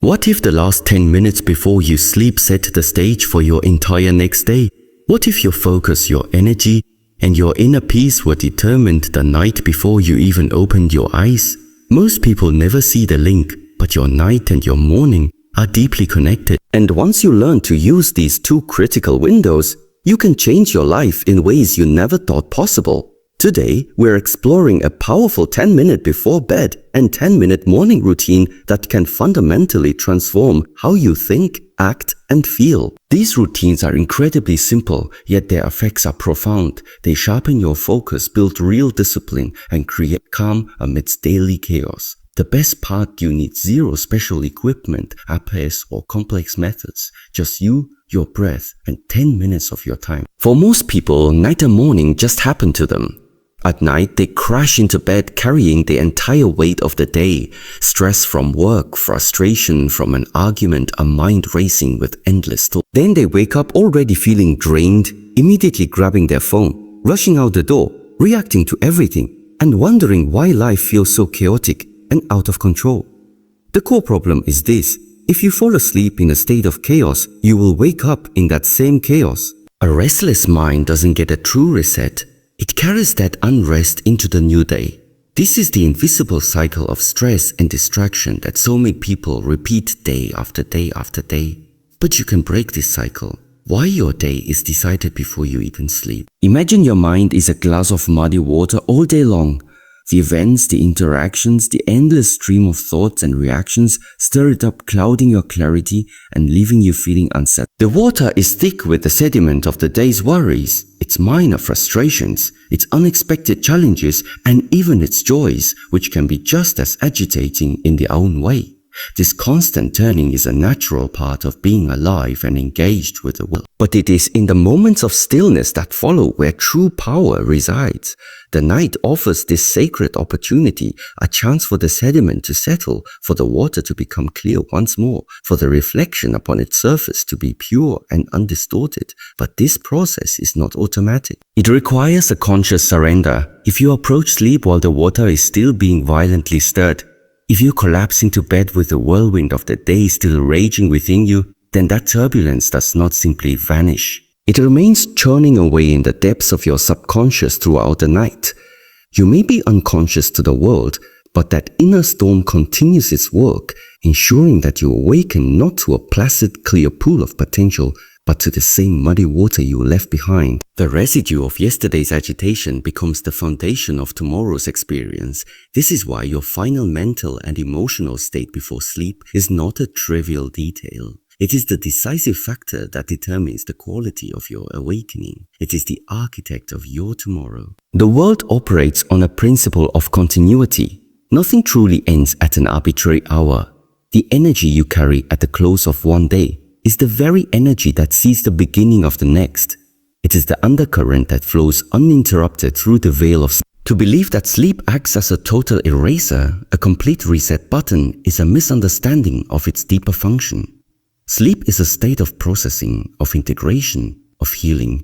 What if the last 10 minutes before you sleep set the stage for your entire next day? What if your focus, your energy, and your inner peace were determined the night before you even opened your eyes? Most people never see the link, but your night and your morning are deeply connected. And once you learn to use these two critical windows, you can change your life in ways you never thought possible. Today, we're exploring a powerful 10-minute before bed and 10-minute morning routine that can fundamentally transform how you think, act, and feel. These routines are incredibly simple, yet their effects are profound. They sharpen your focus, build real discipline, and create calm amidst daily chaos. The best part, you need zero special equipment, apps, or complex methods. Just you, your breath, and 10 minutes of your time. For most people, night and morning just happen to them. At night, they crash into bed carrying the entire weight of the day. Stress from work, frustration from an argument, a mind racing with endless thoughts. Then they wake up already feeling drained, immediately grabbing their phone, rushing out the door, reacting to everything, and wondering why life feels so chaotic and out of control. The core problem is this: if you fall asleep in a state of chaos, you will wake up in that same chaos. A restless mind doesn't get a true reset. It carries that unrest into the new day. This is the invisible cycle of stress and distraction that so many people repeat day after day after day. But you can break this cycle. Why your day is decided before you even sleep. Imagine your mind is a glass of muddy water all day long. The events, the interactions, the endless stream of thoughts and reactions stir it up, clouding your clarity and leaving you feeling unsettled. The water is thick with the sediment of the day's worries, its minor frustrations, its unexpected challenges, and even its joys, which can be just as agitating in their own way. This constant turning is a natural part of being alive and engaged with the world. But it is in the moments of stillness that follow where true power resides. The night offers this sacred opportunity, a chance for the sediment to settle, for the water to become clear once more, for the reflection upon its surface to be pure and undistorted. But this process is not automatic. It requires a conscious surrender. If you approach sleep while the water is still being violently stirred, if you collapse into bed with the whirlwind of the day still raging within you, then that turbulence does not simply vanish. It remains churning away in the depths of your subconscious throughout the night. You may be unconscious to the world, but that inner storm continues its work, ensuring that you awaken not to a placid, clear pool of potential, but to the same muddy water you left behind. The residue of yesterday's agitation becomes the foundation of tomorrow's experience. This is why your final mental and emotional state before sleep is not a trivial detail. It is the decisive factor that determines the quality of your awakening. It is the architect of your tomorrow. The world operates on a principle of continuity. Nothing truly ends at an arbitrary hour. The energy you carry at the close of one day is the very energy that sees the beginning of the next. It is the undercurrent that flows uninterrupted through the veil of sleep. To believe that sleep acts as a total eraser, a complete reset button, is a misunderstanding of its deeper function. Sleep is a state of processing, of integration, of healing,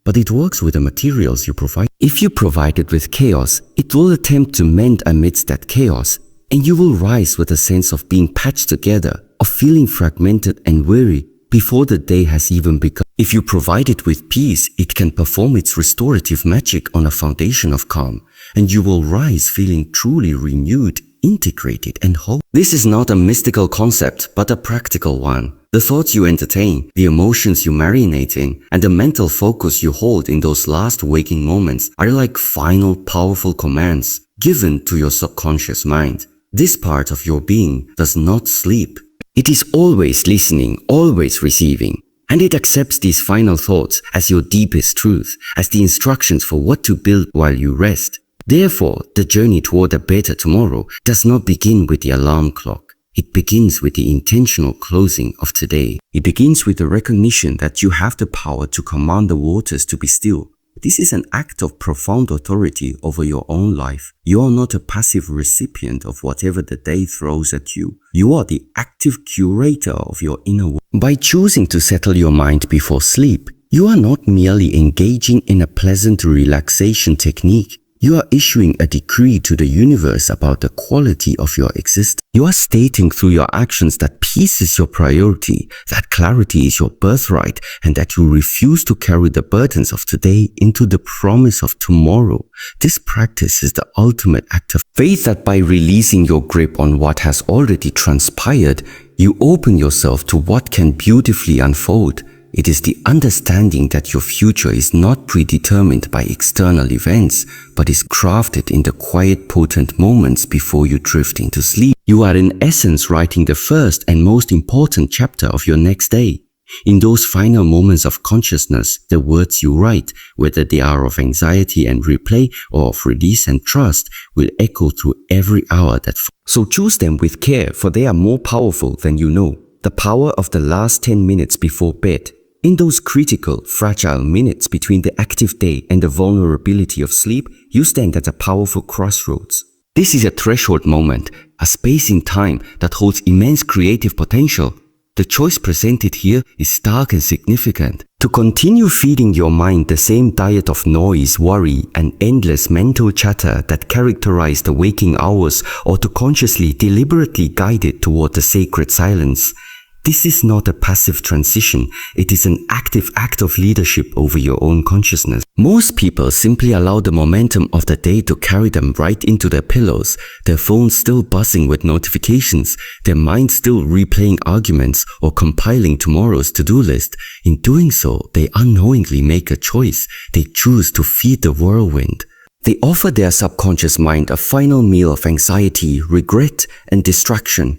but it works with the materials you provide. If you provide it with chaos, it will attempt to mend amidst that chaos, and you will rise with a sense of being patched together, of feeling fragmented and weary before the day has even begun. If you provide it with peace, it can perform its restorative magic on a foundation of calm, and you will rise feeling truly renewed, integrated, and whole. This is not a mystical concept, but a practical one. The thoughts you entertain, the emotions you marinate in, and the mental focus you hold in those last waking moments are like final, powerful commands given to your subconscious mind. This part of your being does not sleep. It is always listening, always receiving, and it accepts these final thoughts as your deepest truth, as the instructions for what to build while you rest. Therefore, the journey toward a better tomorrow does not begin with the alarm clock. It begins with the intentional closing of today. It begins with the recognition that you have the power to command the waters to be still. This is an act of profound authority over your own life. You are not a passive recipient of whatever the day throws at you. You are the active curator of your inner world. By choosing to settle your mind before sleep, you are not merely engaging in a pleasant relaxation technique. You are issuing a decree to the universe about the quality of your existence. You are stating through your actions that peace is your priority, that clarity is your birthright, and that you refuse to carry the burdens of today into the promise of tomorrow. This practice is the ultimate act of faith that by releasing your grip on what has already transpired, you open yourself to what can beautifully unfold. It is the understanding that your future is not predetermined by external events, but is crafted in the quiet, potent moments before you drift into sleep. You are in essence writing the first and most important chapter of your next day. In those final moments of consciousness, the words you write, whether they are of anxiety and replay or of release and trust, will echo through every hour that follows. So choose them with care, for they are more powerful than you know. The power of the last 10 minutes before bed. In those critical, fragile minutes between the active day and the vulnerability of sleep, you stand at a powerful crossroads. This is a threshold moment, a space in time that holds immense creative potential. The choice presented here is stark and significant. To continue feeding your mind the same diet of noise, worry, and endless mental chatter that characterize the waking hours, or to consciously, deliberately guide it toward the sacred silence. This is not a passive transition, it is an active act of leadership over your own consciousness. Most people simply allow the momentum of the day to carry them right into their pillows, their phones still buzzing with notifications, their minds still replaying arguments or compiling tomorrow's to-do list. In doing so, they unknowingly make a choice. They choose to feed the whirlwind. They offer their subconscious mind a final meal of anxiety, regret, and distraction,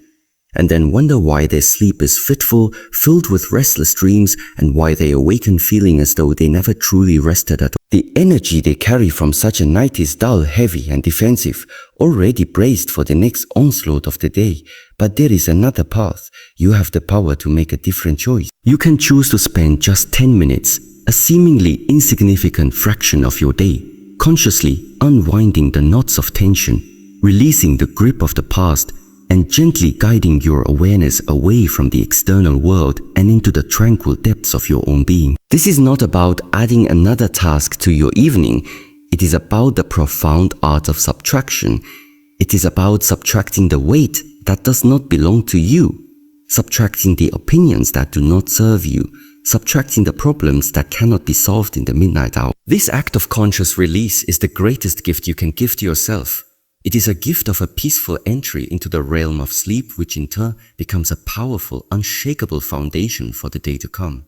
and then wonder why their sleep is fitful, filled with restless dreams, and why they awaken feeling as though they never truly rested at all. The energy they carry from such a night is dull, heavy, and defensive, already braced for the next onslaught of the day. But there is another path. You have the power to make a different choice. You can choose to spend just 10 minutes, a seemingly insignificant fraction of your day, consciously unwinding the knots of tension, releasing the grip of the past, and gently guiding your awareness away from the external world and into the tranquil depths of your own being. This is not about adding another task to your evening. It is about the profound art of subtraction. It is about subtracting the weight that does not belong to you, subtracting the opinions that do not serve you, subtracting the problems that cannot be solved in the midnight hour. This act of conscious release is the greatest gift you can give to yourself. It is a gift of a peaceful entry into the realm of sleep, which in turn becomes a powerful, unshakable foundation for the day to come.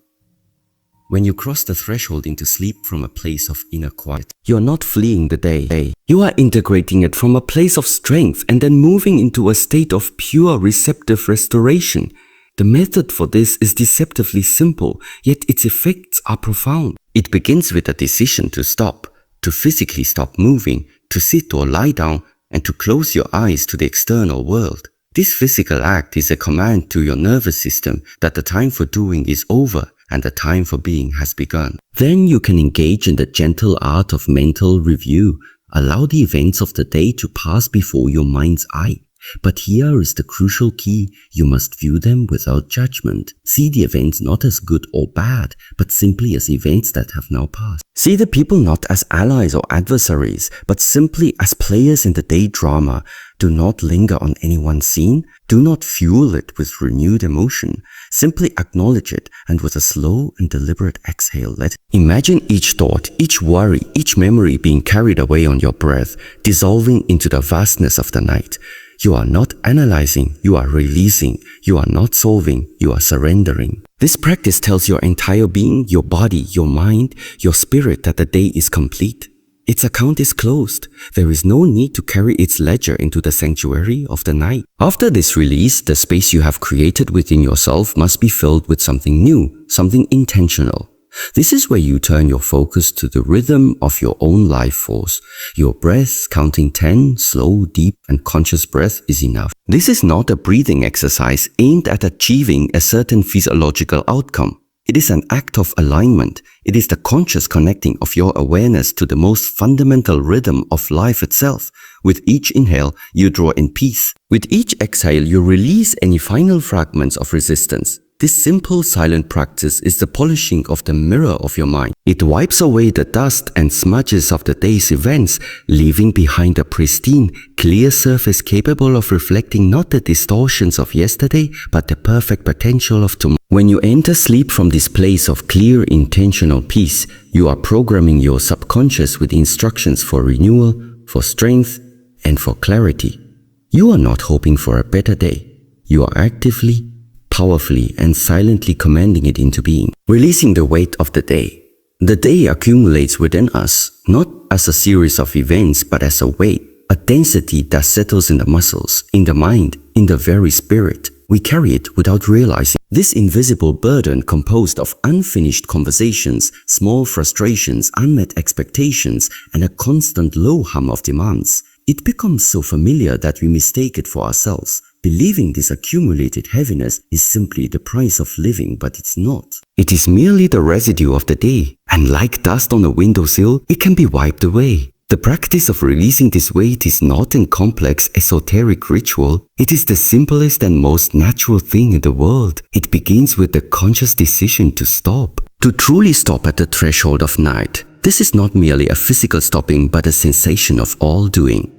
When you cross the threshold into sleep from a place of inner quiet, you are not fleeing the day. You are integrating it from a place of strength and then moving into a state of pure receptive restoration. The method for this is deceptively simple, yet its effects are profound. It begins with a decision to stop, to physically stop moving, to sit or lie down, and to close your eyes to the external world. This physical act is a command to your nervous system that the time for doing is over and the time for being has begun. Then you can engage in the gentle art of mental review. Allow the events of the day to pass before your mind's eye. But here is the crucial key. You must view them without judgment. See the events not as good or bad, but simply as events that have now passed. See the people not as allies or adversaries, but simply as players in the day drama. Do not linger on any one scene. Do not fuel it with renewed emotion. Simply acknowledge it, and with a slow and deliberate exhale, let it. Imagine each thought, each worry, each memory being carried away on your breath, dissolving into the vastness of the night. You are not analyzing, you are releasing. You are not solving, you are surrendering. This practice tells your entire being, your body, your mind, your spirit that the day is complete. Its account is closed. There is no need to carry its ledger into the sanctuary of the night. After this release, the space you have created within yourself must be filled with something new, something intentional. This is where you turn your focus to the rhythm of your own life force. Your breath, counting 10, slow, deep, and conscious breath is enough. This is not a breathing exercise aimed at achieving a certain physiological outcome. It is an act of alignment. It is the conscious connecting of your awareness to the most fundamental rhythm of life itself. With each inhale, you draw in peace. With each exhale, you release any final fragments of resistance. This simple silent practice is the polishing of the mirror of your mind. It wipes away the dust and smudges of the day's events, leaving behind a pristine, clear surface capable of reflecting not the distortions of yesterday, but the perfect potential of tomorrow. When you enter sleep from this place of clear, intentional peace, you are programming your subconscious with instructions for renewal, for strength, and for clarity. You are not hoping for a better day. You are actively, powerfully, and silently commanding it into being. Releasing the weight of the day. The day accumulates within us, not as a series of events, but as a weight, a density that settles in the muscles, in the mind, in the very spirit. We carry it without realizing. This invisible burden, composed of unfinished conversations, small frustrations, unmet expectations, and a constant low hum of demands, it becomes so familiar that we mistake it for ourselves, believing this accumulated heaviness is simply the price of living, but it's not. It is merely the residue of the day, and like dust on a windowsill, it can be wiped away. The practice of releasing this weight is not a complex, esoteric ritual. It is the simplest and most natural thing in the world. It begins with the conscious decision to stop. To truly stop at the threshold of night. This is not merely a physical stopping, but a sensation of all doing.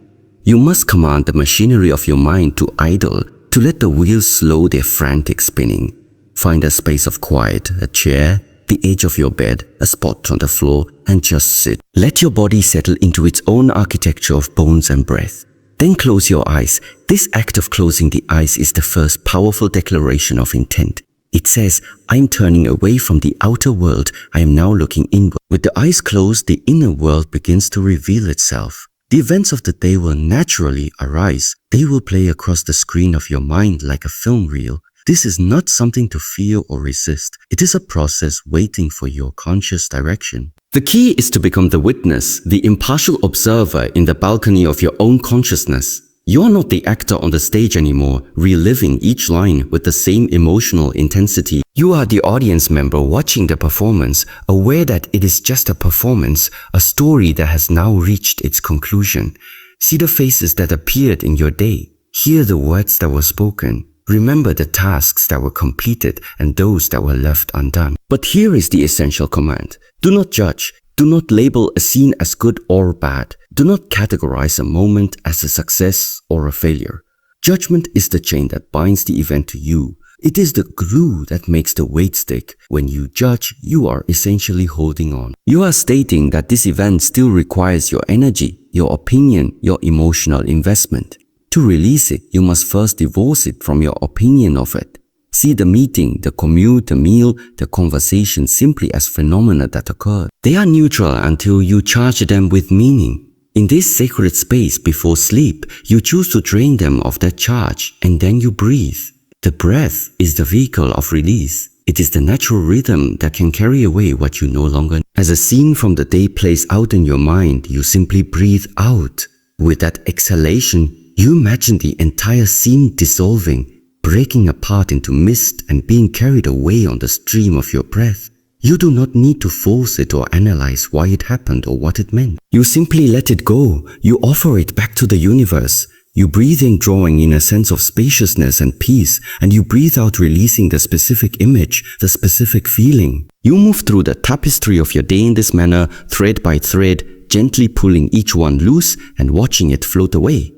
You must command the machinery of your mind to idle, to let the wheels slow their frantic spinning. Find a space of quiet, a chair, the edge of your bed, a spot on the floor, and just sit. Let your body settle into its own architecture of bones and breath. Then close your eyes. This act of closing the eyes is the first powerful declaration of intent. It says, I'm turning away from the outer world. I am now looking inward. With the eyes closed, the inner world begins to reveal itself. The events of the day will naturally arise. They will play across the screen of your mind like a film reel. This is not something to fear or resist. It is a process waiting for your conscious direction. The key is to become the witness, the impartial observer in the balcony of your own consciousness. You are not the actor on the stage anymore, reliving each line with the same emotional intensity. You are the audience member watching the performance, aware that it is just a performance, a story that has now reached its conclusion. See the faces that appeared in your day. Hear the words that were spoken. Remember the tasks that were completed and those that were left undone. But here is the essential command. Do not judge. Do not label a scene as good or bad. Do not categorize a moment as a success or a failure. Judgment is the chain that binds the event to you. It is the glue that makes the weight stick. When you judge, you are essentially holding on. You are stating that this event still requires your energy, your opinion, your emotional investment. To release it, you must first divorce it from your opinion of it. See the meeting, the commute, the meal, the conversation simply as phenomena that occur. They are neutral until you charge them with meaning. In this sacred space before sleep, you choose to drain them of that charge, and then you breathe. The breath is the vehicle of release. It is the natural rhythm that can carry away what you no longer need. As a scene from the day plays out in your mind, you simply breathe out. With that exhalation, you imagine the entire scene dissolving, breaking apart into mist and being carried away on the stream of your breath. You do not need to force it or analyze why it happened or what it meant. You simply let it go. You offer it back to the universe. You breathe in, drawing in a sense of spaciousness and peace, and you breathe out, releasing the specific image, the specific feeling. You move through the tapestry of your day in this manner, thread by thread, gently pulling each one loose and watching it float away.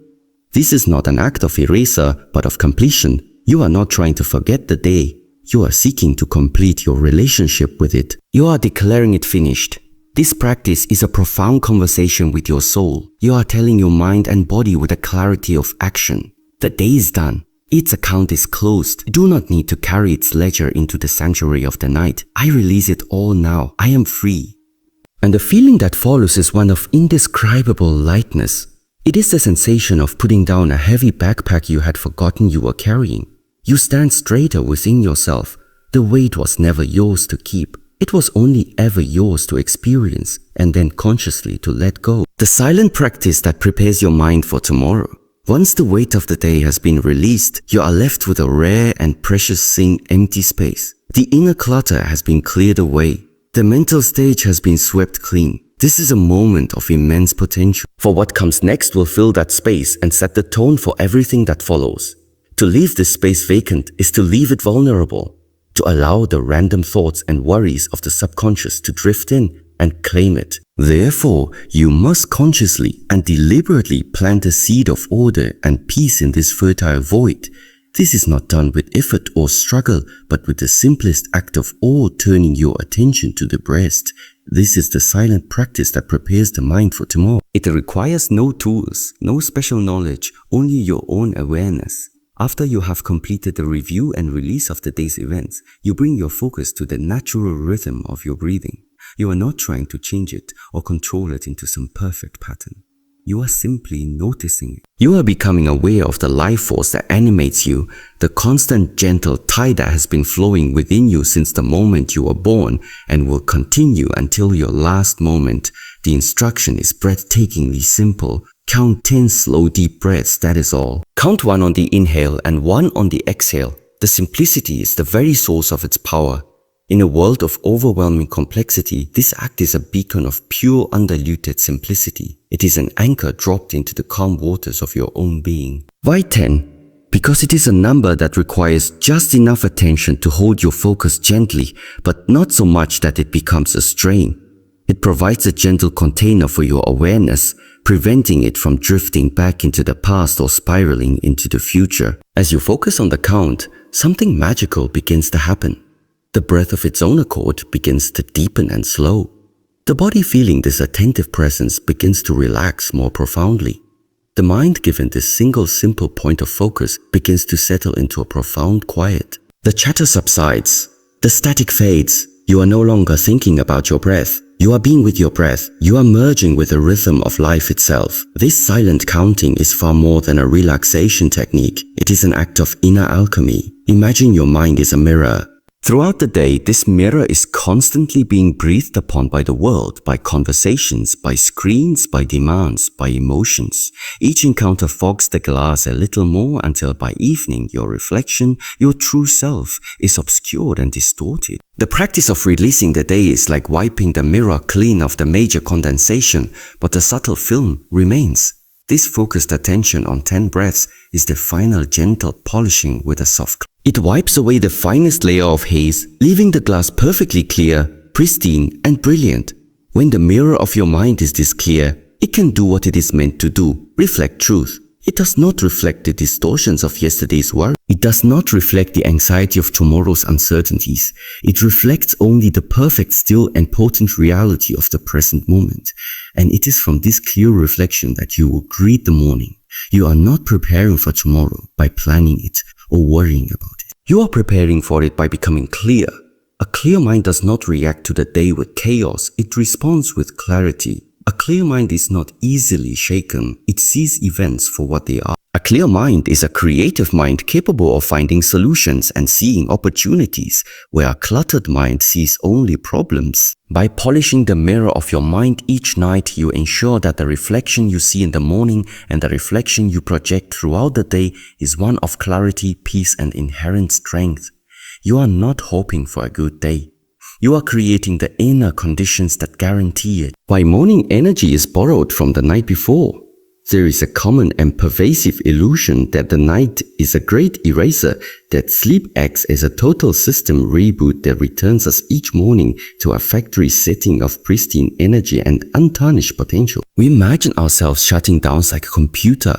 This is not an act of eraser, but of completion. You are not trying to forget the day. You are seeking to complete your relationship with it. You are declaring it finished. This practice is a profound conversation with your soul. You are telling your mind and body with a clarity of action. The day is done. Its account is closed. You do not need to carry its ledger into the sanctuary of the night. I release it all now. I am free. And the feeling that follows is one of indescribable lightness. It is the sensation of putting down a heavy backpack you had forgotten you were carrying. You stand straighter within yourself. The weight was never yours to keep. It was only ever yours to experience and then consciously to let go. The silent practice that prepares your mind for tomorrow. Once the weight of the day has been released, you are left with a rare and precious thing, empty space. The inner clutter has been cleared away. The mental stage has been swept clean. This is a moment of immense potential. For what comes next will fill that space and set the tone for everything that follows. To leave this space vacant is to leave it vulnerable. to allow the random thoughts and worries of the subconscious to drift in and claim it. Therefore, you must consciously and deliberately plant a seed of order and peace in this fertile void. This is not done with effort or struggle, but with the simplest act of all, turning your attention to the breast. This is the silent practice that prepares the mind for tomorrow. It requires no tools, no special knowledge, only your own awareness. After you have completed the review and release of the day's events, you bring your focus to the natural rhythm of your breathing. You are not trying to change it or control it into some perfect pattern. You are simply noticing it. You are becoming aware of the life force that animates you, the constant gentle tide that has been flowing within you since the moment you were born and will continue until your last moment. The instruction is breathtakingly simple. Count 10 slow deep breaths, that is all. Count 1 on the inhale and 1 on the exhale. The simplicity is the very source of its power. In a world of overwhelming complexity, this act is a beacon of pure undiluted simplicity. It is an anchor dropped into the calm waters of your own being. Why 10? Because it is a number that requires just enough attention to hold your focus gently, but not so much that it becomes a strain. It provides a gentle container for your awareness, preventing it from drifting back into the past or spiraling into the future. As you focus on the count, something magical begins to happen. The breath of its own accord begins to deepen and slow. The body, feeling this attentive presence, begins to relax more profoundly. The mind, given this single simple point of focus, begins to settle into a profound quiet. The chatter subsides. The static fades. You are no longer thinking about your breath. You are being with your breath. You are merging with the rhythm of life itself. This silent counting is far more than a relaxation technique. It is an act of inner alchemy. Imagine your mind is a mirror. Throughout the day, this mirror is constantly being breathed upon by the world, by conversations, by screens, by demands, by emotions. Each encounter fogs the glass a little more until by evening your reflection, your true self, is obscured and distorted. The practice of releasing the day is like wiping the mirror clean of the major condensation, but the subtle film remains. This focused attention on 10 breaths is the final gentle polishing with a soft clean. It wipes away the finest layer of haze, leaving the glass perfectly clear, pristine, and brilliant. When the mirror of your mind is this clear, it can do what it is meant to do, reflect truth. It does not reflect the distortions of yesterday's worry. It does not reflect the anxiety of tomorrow's uncertainties. It reflects only the perfect, still, and potent reality of the present moment. And it is from this clear reflection that you will greet the morning. You are not preparing for tomorrow by planning it or worrying about it. You are preparing for it by becoming clear. A clear mind does not react to the day with chaos. It responds with clarity. A clear mind is not easily shaken. It sees events for what they are. A clear mind is a creative mind capable of finding solutions and seeing opportunities, where a cluttered mind sees only problems. By polishing the mirror of your mind each night, you ensure that the reflection you see in the morning and the reflection you project throughout the day is one of clarity, peace, and inherent strength. You are not hoping for a good day. You are creating the inner conditions that guarantee it. While morning energy is borrowed from the night before, there is a common and pervasive illusion that the night is a great eraser, that sleep acts as a total system reboot that returns us each morning to a factory setting of pristine energy and untarnished potential. We imagine ourselves shutting down like a computer,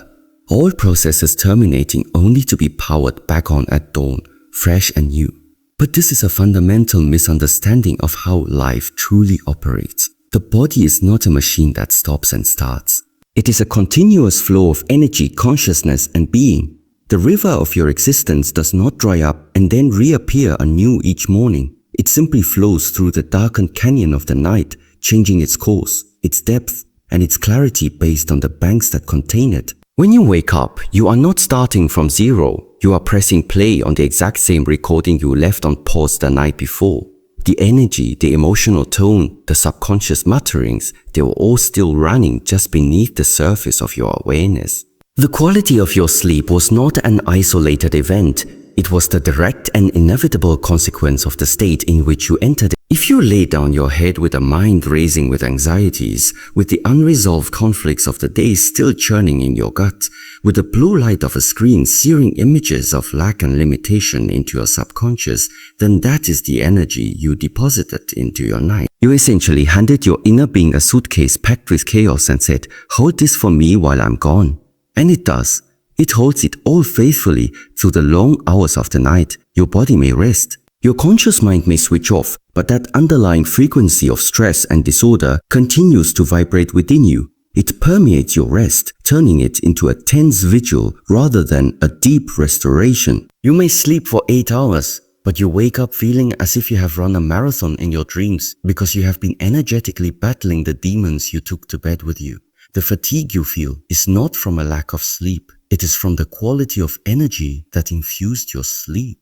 all processes terminating only to be powered back on at dawn, fresh and new. But this is a fundamental misunderstanding of how life truly operates. The body is not a machine that stops and starts. It is a continuous flow of energy, consciousness, and being. The river of your existence does not dry up and then reappear anew each morning. It simply flows through the darkened canyon of the night, changing its course, its depth, and its clarity based on the banks that contain it. When you wake up, you are not starting from zero. You are pressing play on the exact same recording you left on pause the night before. The energy, the emotional tone, the subconscious mutterings, they were all still running just beneath the surface of your awareness. The quality of your sleep was not an isolated event. It was the direct and inevitable consequence of the state in which you entered. If you lay down your head with a mind racing with anxieties, with the unresolved conflicts of the day still churning in your gut, with the blue light of a screen searing images of lack and limitation into your subconscious, then that is the energy you deposited into your night. You essentially handed your inner being a suitcase packed with chaos and said, "Hold this for me while I'm gone." And it does. It holds it all faithfully through the long hours of the night. Your body may rest. Your conscious mind may switch off, but that underlying frequency of stress and disorder continues to vibrate within you. It permeates your rest, turning it into a tense vigil rather than a deep restoration. You may sleep for 8 hours, but you wake up feeling as if you have run a marathon in your dreams because you have been energetically battling the demons you took to bed with you. The fatigue you feel is not from a lack of sleep. It is from the quality of energy that infused your sleep.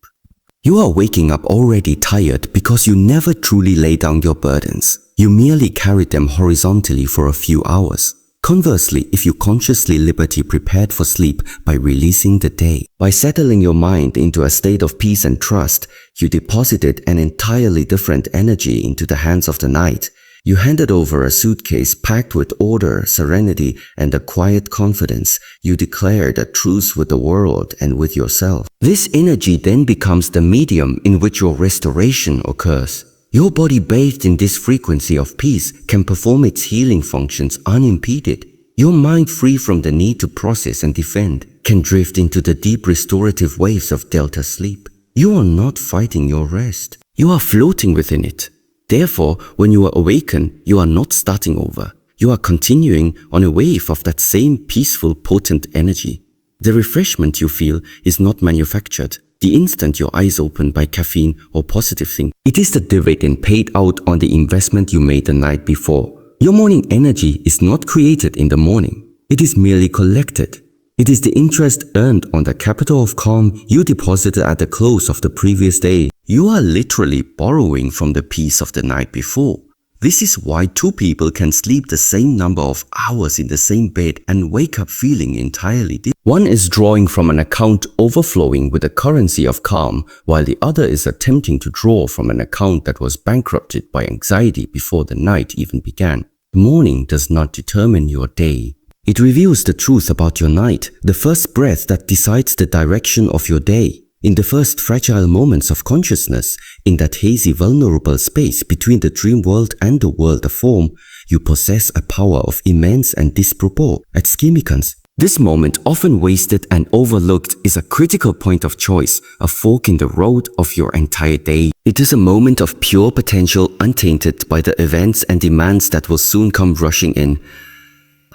You are waking up already tired because you never truly lay down your burdens. You merely carried them horizontally for a few hours. Conversely, if you consciously liberty prepared for sleep by releasing the day, by settling your mind into a state of peace and trust, you deposited an entirely different energy into the hands of the night. You handed over a suitcase packed with order, serenity, and a quiet confidence. You declared a truce with the world and with yourself. This energy then becomes the medium in which your restoration occurs. Your body bathed in this frequency of peace can perform its healing functions unimpeded. Your mind, free from the need to process and defend, can drift into the deep restorative waves of delta sleep. You are not fighting your rest. You are floating within it. Therefore, when you awaken, you are not starting over. You are continuing on a wave of that same peaceful, potent energy. The refreshment you feel is not manufactured. The instant your eyes open by caffeine or positive thinking, it is the dividend paid out on the investment you made the night before. Your morning energy is not created in the morning. It is merely collected. It is the interest earned on the capital of calm you deposited at the close of the previous day. You are literally borrowing from the peace of the night before. This is why two people can sleep the same number of hours in the same bed and wake up feeling entirely different. One is drawing from an account overflowing with the currency of calm, while the other is attempting to draw from an account that was bankrupted by anxiety before the night even began. The morning does not determine your day. It reveals the truth about your night, the first breath that decides the direction of your day. In the first fragile moments of consciousness, in that hazy vulnerable space between the dream world and the world of form, you possess a power of immense and disproportionate significance. This moment, often wasted and overlooked, is a critical point of choice, a fork in the road of your entire day. It is a moment of pure potential, untainted by the events and demands that will soon come rushing in.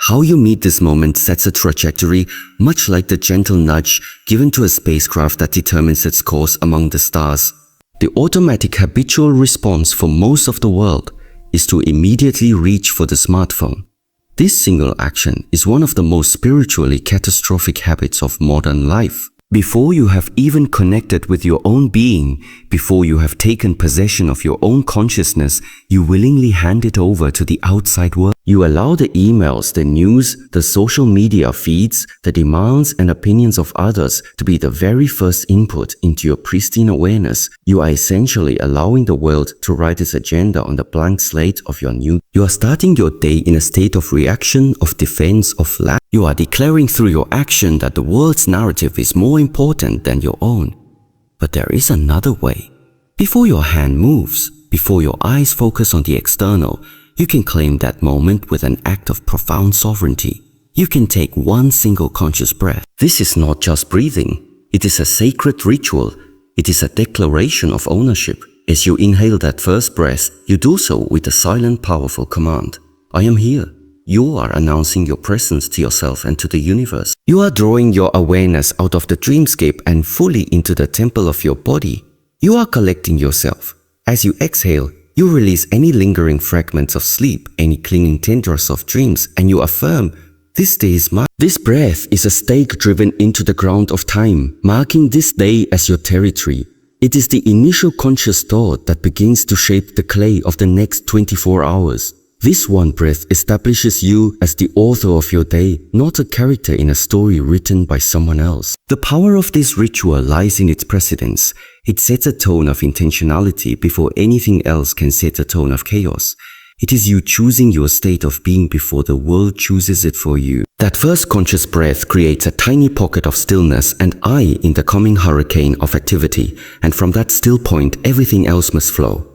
How you meet this moment sets a trajectory, much like the gentle nudge given to a spacecraft that determines its course among the stars. The automatic habitual response for most of the world is to immediately reach for the smartphone. This single action is one of the most spiritually catastrophic habits of modern life. Before you have even connected with your own being, before you have taken possession of your own consciousness, you willingly hand it over to the outside world. You allow the emails, the news, the social media feeds, the demands and opinions of others to be the very first input into your pristine awareness. You are essentially allowing the world to write its agenda on the blank slate of your new. You are starting your day in a state of reaction, of defense, of lack. You are declaring through your action that the world's narrative is more important than your own. But there is another way. Before your hand moves, before your eyes focus on the external, you can claim that moment with an act of profound sovereignty. You can take one single conscious breath. This is not just breathing. It is a sacred ritual. It is a declaration of ownership. As you inhale that first breath, you do so with a silent, powerful command. I am here. You are announcing your presence to yourself and to the universe. You are drawing your awareness out of the dreamscape and fully into the temple of your body. You are collecting yourself. As you exhale, you release any lingering fragments of sleep, any clinging tendrils of dreams, and you affirm, this day is mine. This breath is a stake driven into the ground of time, marking this day as your territory. It is the initial conscious thought that begins to shape the clay of the next 24 hours. This one breath establishes you as the author of your day, not a character in a story written by someone else. The power of this ritual lies in its precedence. It sets a tone of intentionality before anything else can set a tone of chaos. It is you choosing your state of being before the world chooses it for you. That first conscious breath creates a tiny pocket of stillness and eye in the coming hurricane of activity, and from that still point everything else must flow.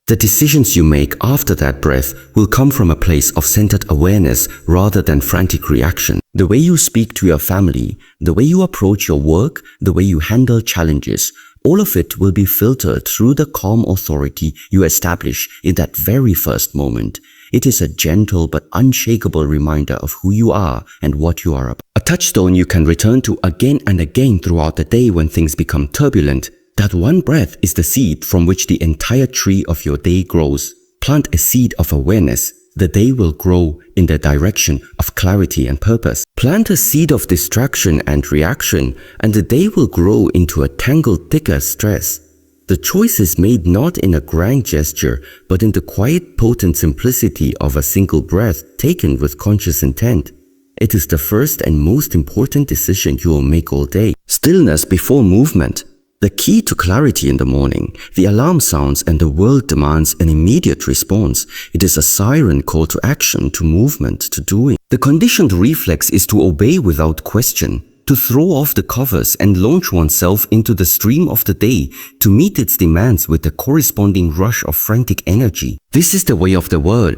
The decisions you make after that breath will come from a place of centered awareness rather than frantic reaction. The way you speak to your family, the way you approach your work, the way you handle challenges, all of it will be filtered through the calm authority you establish in that very first moment. It is a gentle but unshakable reminder of who you are and what you are about. A touchstone you can return to again and again throughout the day when things become turbulent. That one breath is the seed from which the entire tree of your day grows. Plant a seed of awareness. The day will grow in the direction of clarity and purpose. Plant a seed of distraction and reaction, and the day will grow into a tangled, thicker stress. The choice is made not in a grand gesture, but in the quiet, potent simplicity of a single breath taken with conscious intent. It is the first and most important decision you will make all day. Stillness before movement. The key to clarity in the morning. The alarm sounds and the world demands an immediate response. It is a siren call to action, to movement, to doing. The conditioned reflex is to obey without question, to throw off the covers and launch oneself into the stream of the day, to meet its demands with the corresponding rush of frantic energy. This is the way of the world,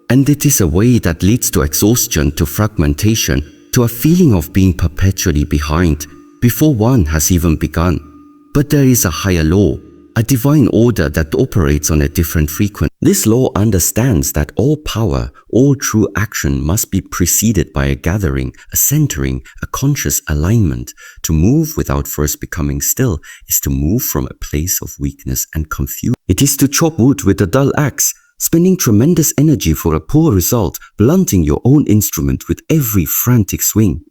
and it is a way that leads to exhaustion, to fragmentation, to a feeling of being perpetually behind, before one has even begun. But there is a higher law, a divine order that operates on a different frequency. This law understands that all power, all true action must be preceded by a gathering, a centering, a conscious alignment. To move without first becoming still is to move from a place of weakness and confusion. It is to chop wood with a dull axe, spending tremendous energy for a poor result, blunting your own instrument with every frantic swing.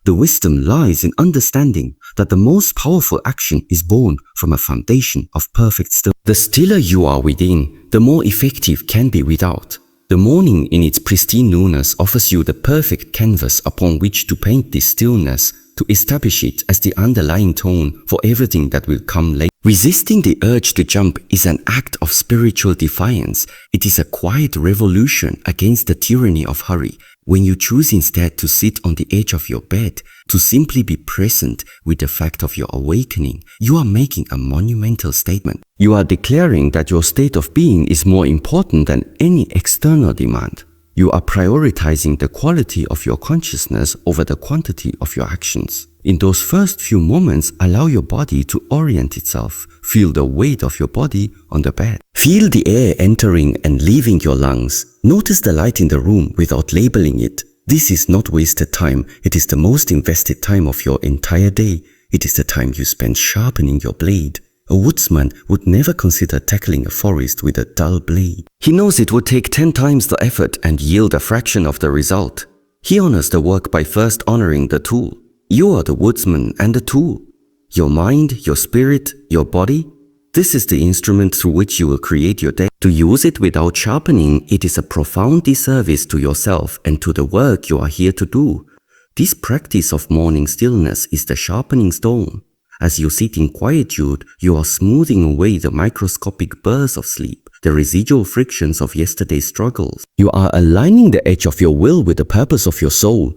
The wisdom lies in understanding that the most powerful action is born from a foundation of perfect stillness. The stiller you are within, the more effective can be without. The morning in its pristine newness offers you the perfect canvas upon which to paint this stillness, to establish it as the underlying tone for everything that will come later. Resisting the urge to jump is an act of spiritual defiance. It is a quiet revolution against the tyranny of hurry. When you choose instead to sit on the edge of your bed, to simply be present with the fact of your awakening, you are making a monumental statement. You are declaring that your state of being is more important than any external demand. You are prioritizing the quality of your consciousness over the quantity of your actions. In those first few moments, allow your body to orient itself. Feel the weight of your body on the bed. Feel the air entering and leaving your lungs. Notice the light in the room without labeling it. This is not wasted time. It is the most invested time of your entire day. It is the time you spend sharpening your blade. A woodsman would never consider tackling a forest with a dull blade. He knows it would take 10 times the effort and yield a fraction of the result. He honors the work by first honoring the tool. You are the woodsman and the tool. Your mind, your spirit, your body. This is the instrument through which you will create your day. To use it without sharpening, it is a profound disservice to yourself and to the work you are here to do. This practice of morning stillness is the sharpening stone. As you sit in quietude, you are smoothing away the microscopic burrs of sleep, the residual frictions of yesterday's struggles. You are aligning the edge of your will with the purpose of your soul.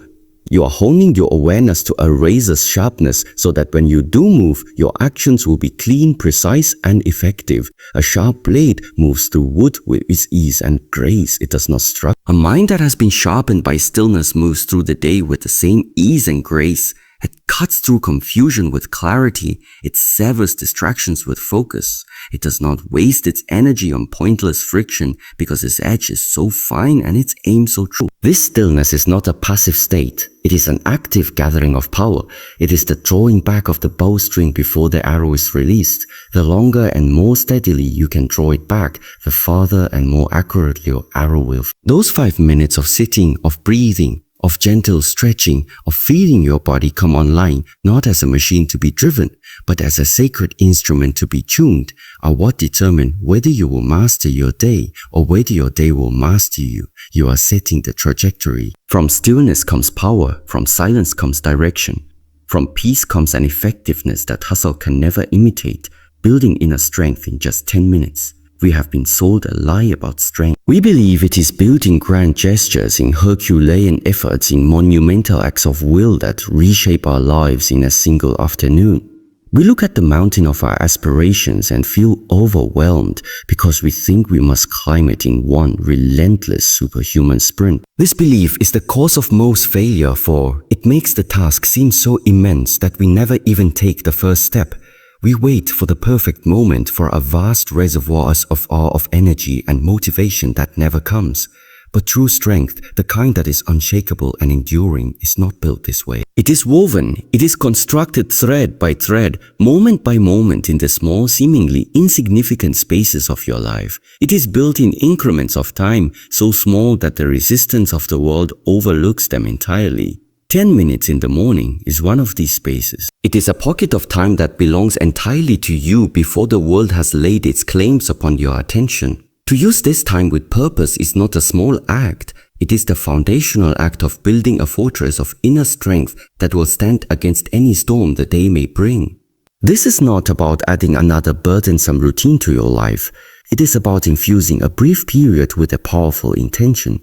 You are honing your awareness to a razor's sharpness so that when you do move, your actions will be clean, precise, and effective. A sharp blade moves through wood with ease and grace. It does not struggle. A mind that has been sharpened by stillness moves through the day with the same ease and grace. It cuts through confusion with clarity. It severs distractions with focus. It does not waste its energy on pointless friction because its edge is so fine and its aim so true. This stillness is not a passive state. It is an active gathering of power. It is the drawing back of the bowstring before the arrow is released. The longer and more steadily you can draw it back, the farther and more accurately your arrow will. Those 5 minutes of sitting, of breathing, of gentle stretching, of feeling your body come online, not as a machine to be driven, but as a sacred instrument to be tuned, are what determine whether you will master your day or whether your day will master you. You are setting the trajectory. From stillness comes power, from silence comes direction. From peace comes an effectiveness that hustle can never imitate, building inner strength in just 10 minutes. We have been sold a lie about strength. We believe it is building grand gestures, in Herculean efforts, in monumental acts of will that reshape our lives in a single afternoon. We look at the mountain of our aspirations and feel overwhelmed because we think we must climb it in one relentless superhuman sprint. This belief is the cause of most failure, for it makes the task seem so immense that we never even take the first step. We wait for the perfect moment, for a vast reservoir of energy and motivation that never comes. But true strength, the kind that is unshakable and enduring, is not built this way. It is woven, it is constructed thread by thread, moment by moment in the small, seemingly insignificant spaces of your life. It is built in increments of time, so small that the resistance of the world overlooks them entirely. 10 minutes in the morning is one of these spaces. It is a pocket of time that belongs entirely to you before the world has laid its claims upon your attention. To use this time with purpose is not a small act. It is the foundational act of building a fortress of inner strength that will stand against any storm the day may bring. This is not about adding another burdensome routine to your life. It is about infusing a brief period with a powerful intention.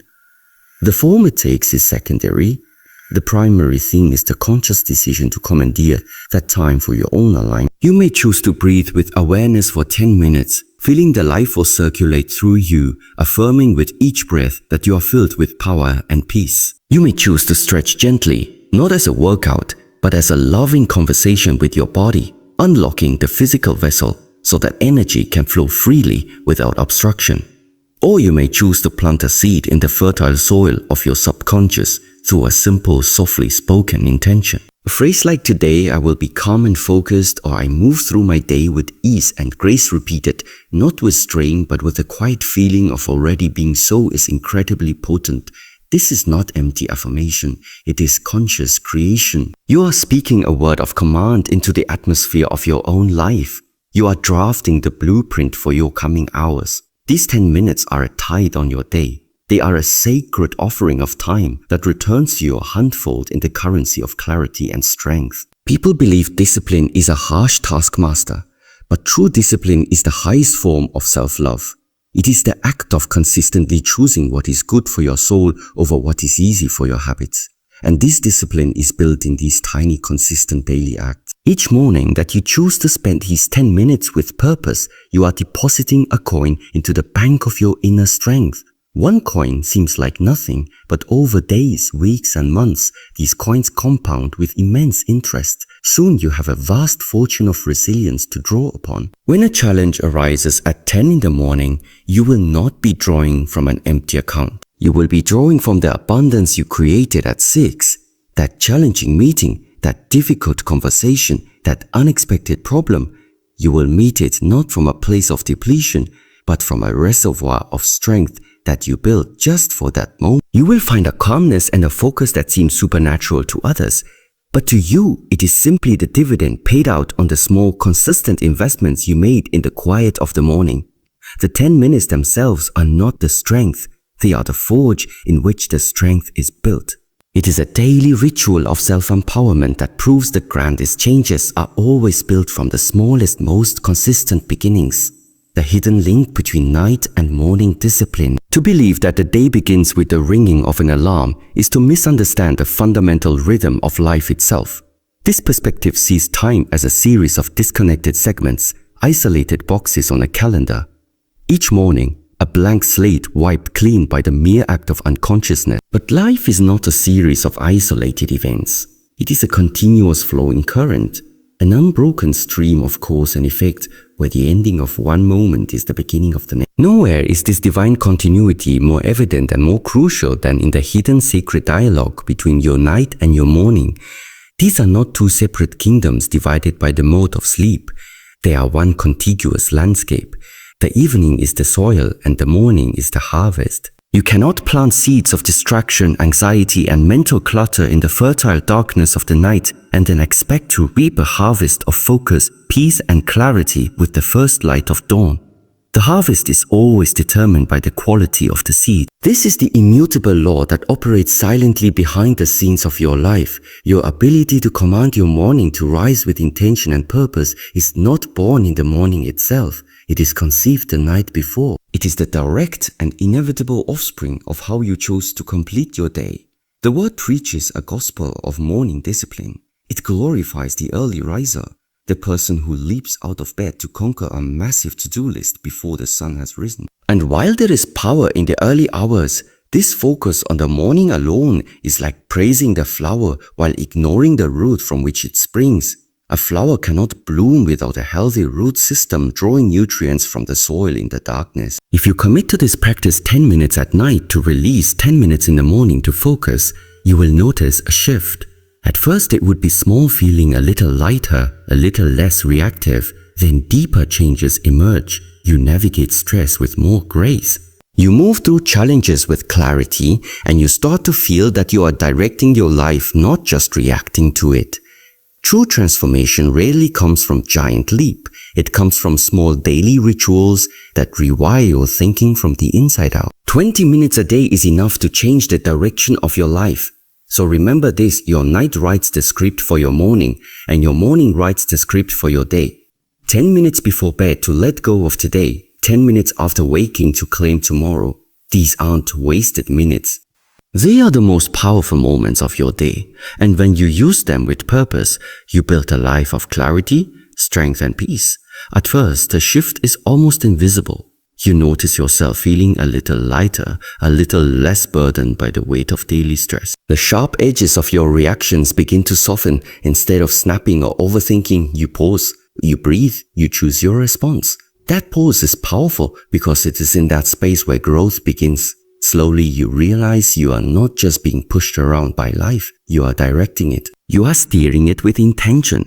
The form it takes is secondary. The primary thing is the conscious decision to commandeer that time for your own alignment. You may choose to breathe with awareness for 10 minutes, feeling the life will circulate through you, affirming with each breath that you are filled with power and peace. You may choose to stretch gently, not as a workout, but as a loving conversation with your body, unlocking the physical vessel so that energy can flow freely without obstruction. Or you may choose to plant a seed in the fertile soil of your subconscious through a simple, softly spoken intention. A phrase like "today I will be calm and focused," or "I move through my day with ease and grace," repeated, not with strain but with a quiet feeling of already being so, is incredibly potent. This is not empty affirmation, it is conscious creation. You are speaking a word of command into the atmosphere of your own life. You are drafting the blueprint for your coming hours. These 10 minutes are a tithe on your day. They are a sacred offering of time that returns you a hundredfold in the currency of clarity and strength. People believe discipline is a harsh taskmaster, but true discipline is the highest form of self-love. It is the act of consistently choosing what is good for your soul over what is easy for your habits. And this discipline is built in these tiny, consistent daily acts. Each morning that you choose to spend these 10 minutes with purpose, you are depositing a coin into the bank of your inner strength. One coin seems like nothing, but over days, weeks and months, these coins compound with immense interest. Soon you have a vast fortune of resilience to draw upon. When a challenge arises at 10 in the morning, you will not be drawing from an empty account. You will be drawing from the abundance you created at 6. That challenging meeting, that difficult conversation, that unexpected problem, you will meet it not from a place of depletion, but from a reservoir of strength that you built just for that moment. You will find a calmness and a focus that seems supernatural to others, but to you it is simply the dividend paid out on the small, consistent investments you made in the quiet of the morning. The 10 minutes themselves are not the strength, they are the forge in which the strength is built. It is a daily ritual of self-empowerment that proves the grandest changes are always built from the smallest, most consistent beginnings. The hidden link between night and morning discipline. To believe that the day begins with the ringing of an alarm is to misunderstand the fundamental rhythm of life itself. This perspective sees time as a series of disconnected segments, isolated boxes on a calendar. Each morning, a blank slate wiped clean by the mere act of unconsciousness. But life is not a series of isolated events. It is a continuous flowing current, an unbroken stream of cause and effect, where the ending of one moment is the beginning of the next. Nowhere is this divine continuity more evident and more crucial than in the hidden sacred dialogue between your night and your morning. These are not two separate kingdoms divided by the mode of sleep. They are one contiguous landscape. The evening is the soil and the morning is the harvest. You cannot plant seeds of distraction, anxiety, and mental clutter in the fertile darkness of the night and then expect to reap a harvest of focus, peace, and clarity with the first light of dawn. The harvest is always determined by the quality of the seed. This is the immutable law that operates silently behind the scenes of your life. Your ability to command your morning to rise with intention and purpose is not born in the morning itself. It is conceived the night before. It is the direct and inevitable offspring of how you chose to complete your day. The word preaches a gospel of morning discipline. It glorifies the early riser, the person who leaps out of bed to conquer a massive to-do list before the sun has risen. And while there is power in the early hours, this focus on the morning alone is like praising the flower while ignoring the root from which it springs. A flower cannot bloom without a healthy root system drawing nutrients from the soil in the darkness. If you commit to this practice 10 minutes at night to release 10 minutes in the morning to focus, you will notice a shift. At first it would be small, feeling a little lighter, a little less reactive. Then deeper changes emerge. You navigate stress with more grace. You move through challenges with clarity, and you start to feel that you are directing your life, not just reacting to it. True transformation rarely comes from giant leap. It comes from small daily rituals that rewire your thinking from the inside out. 20 minutes a day is enough to change the direction of your life. So remember this: your night writes the script for your morning, and your morning writes the script for your day. 10 minutes before bed to let go of today, 10 minutes after waking to claim tomorrow. These aren't wasted minutes. They are the most powerful moments of your day, and when you use them with purpose, you build a life of clarity, strength, and peace. At first, the shift is almost invisible. You notice yourself feeling a little lighter, a little less burdened by the weight of daily stress. The sharp edges of your reactions begin to soften. Instead of snapping or overthinking, you pause, you breathe, you choose your response. That pause is powerful because it is in that space where growth begins. Slowly you realize you are not just being pushed around by life, you are directing it. You are steering it with intention.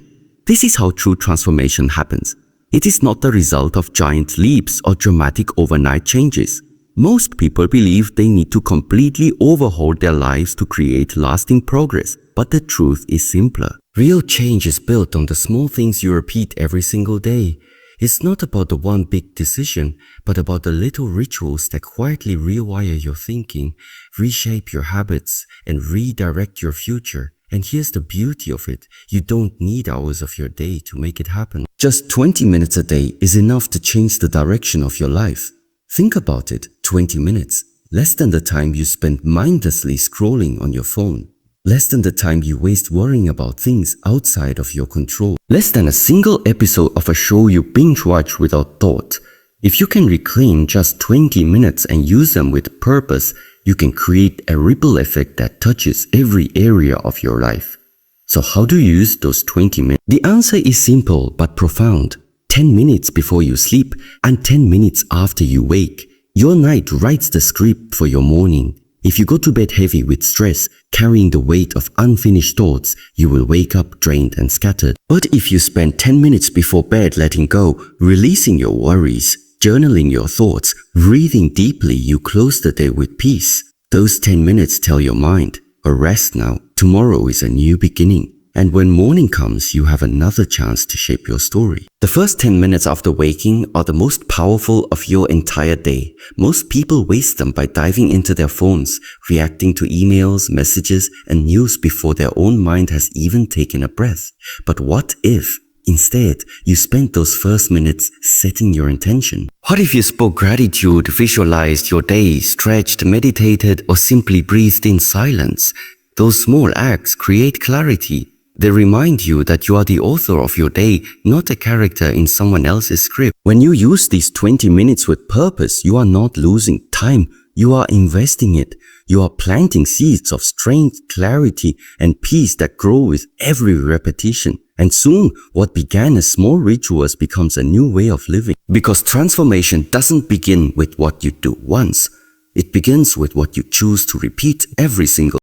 This is how true transformation happens. It is not the result of giant leaps or dramatic overnight changes. Most people believe they need to completely overhaul their lives to create lasting progress, but the truth is simpler. Real change is built on the small things you repeat every single day. It's not about the one big decision, but about the little rituals that quietly rewire your thinking, reshape your habits, and redirect your future. And here's the beauty of it: you don't need hours of your day to make it happen. Just 20 minutes a day is enough to change the direction of your life. Think about it: 20 minutes. Less than the time you spend mindlessly scrolling on your phone. Less than the time you waste worrying about things outside of your control. Less than a single episode of a show you binge watch without thought. If you can reclaim just 20 minutes and use them with purpose, you can create a ripple effect that touches every area of your life. So how do you use those 20 minutes? The answer is simple but profound. 10 minutes before you sleep and 10 minutes after you wake. Your night writes the script for your morning. If you go to bed heavy with stress, carrying the weight of unfinished thoughts, you will wake up drained and scattered. But if you spend 10 minutes before bed letting go, releasing your worries, journaling your thoughts, breathing deeply, you close the day with peace. Those 10 minutes tell your mind, rest now, tomorrow is a new beginning. And when morning comes, you have another chance to shape your story. The first 10 minutes after waking are the most powerful of your entire day. Most people waste them by diving into their phones, reacting to emails, messages, and news before their own mind has even taken a breath. But what if, instead, you spent those first minutes setting your intention? What if you spoke gratitude, visualized your day, stretched, meditated, or simply breathed in silence? Those small acts create clarity. They remind you that you are the author of your day, not a character in someone else's script. When you use these 20 minutes with purpose, you are not losing time. You are investing it. You are planting seeds of strength, clarity, and peace that grow with every repetition. And soon, what began as small rituals becomes a new way of living. Because transformation doesn't begin with what you do once. It begins with what you choose to repeat every single day.